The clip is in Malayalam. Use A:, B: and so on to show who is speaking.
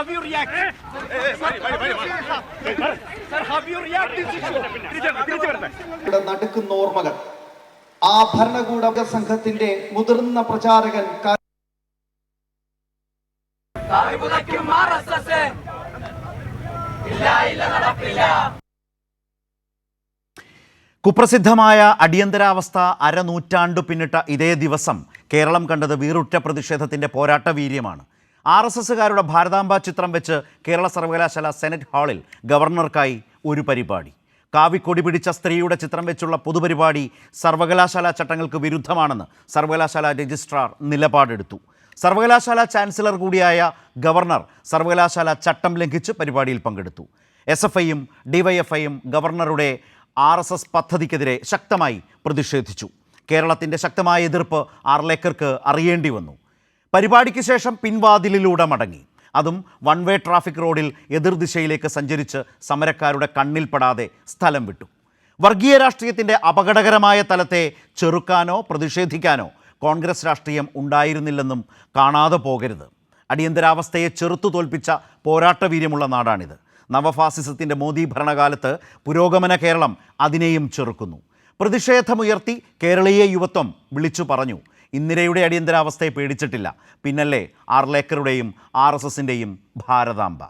A: how you react? Sir, how you react this issue?
B: നടക്കുന്ന ഓർമ്മകൾ ആ ഭരണകൂട സംഘത്തിന്റെ മുതിർന്ന പ്രചാരകൻ
C: കുപ്രസിദ്ധമായ അടിയന്തരാവസ്ഥ അരനൂറ്റാണ്ടു പിന്നിട്ട ഇതേ ദിവസം കേരളം കണ്ടത് വീറുറ്റ പ്രതിഷേധത്തിൻ്റെ പോരാട്ട വീര്യമാണ്. RSSകാരുടെ ഭാരതാംബ ചിത്രം വെച്ച് കേരള സർവകലാശാല സെനറ്റ് ഹാളിൽ ഗവർണർക്കായി ഒരു പരിപാടി. കാവിക്കൊടി പിടിച്ച സ്ത്രീയുടെ ചിത്രം വെച്ചുള്ള പൊതുപരിപാടി സർവകലാശാല ചട്ടങ്ങൾക്ക് വിരുദ്ധമാണെന്ന് സർവകലാശാല രജിസ്ട്രാർ നിലപാടെടുത്തു. സർവകലാശാല ചാൻസലർ കൂടിയായ ഗവർണർ സർവകലാശാല ചട്ടം ലംഘിച്ച് പരിപാടിയിൽ പങ്കെടുത്തു. SFIയും DYFIയും ഗവർണറുടെ RSS പദ്ധതിക്കെതിരെ ശക്തമായി പ്രതിഷേധിച്ചു. കേരളത്തിൻ്റെ ശക്തമായ എതിർപ്പ് ആർലേക്കർക്ക് അറിയേണ്ടി വന്നു. പരിപാടിക്ക് ശേഷം പിൻവാതിലിലൂടെ മടങ്ങി. അതും വൺ വേ ട്രാഫിക് റോഡിൽ എതിർദിശയിലേക്ക് സഞ്ചരിച്ച് സമരക്കാരുടെ കണ്ണിൽപ്പെടാതെ സ്ഥലം വിട്ടു. വർഗീയ രാഷ്ട്രീയത്തിൻ്റെ അപകടകരമായ തലത്തെ ചെറുക്കാനോ പ്രതിഷേധിക്കാനോ കോൺഗ്രസ് രാഷ്ട്രീയം ഉണ്ടായിരുന്നില്ലെന്നും കാണാതെ പോകരുത്. അടിയന്തരാവസ്ഥയെ ചെറുത്തു തോൽപ്പിച്ച പോരാട്ടവീര്യമുള്ള നാടാണിത്. നവഫാസിസത്തിൻ്റെ മോദി ഭരണകാലത്ത് പുരോഗമന കേരളം അതിനെയും ചെറുക്കുന്നു. പ്രതിഷേധമുയർത്തി കേരളീയ യുവത്വം വിളിച്ചു പറഞ്ഞു, ഇന്ദിരയുടെ അടിയന്തരാവസ്ഥയെ പേടിച്ചിട്ടില്ല, പിന്നല്ലേ ആർലേക്കറുടെയും RSSൻ്റെയും ഭാരതാംബ.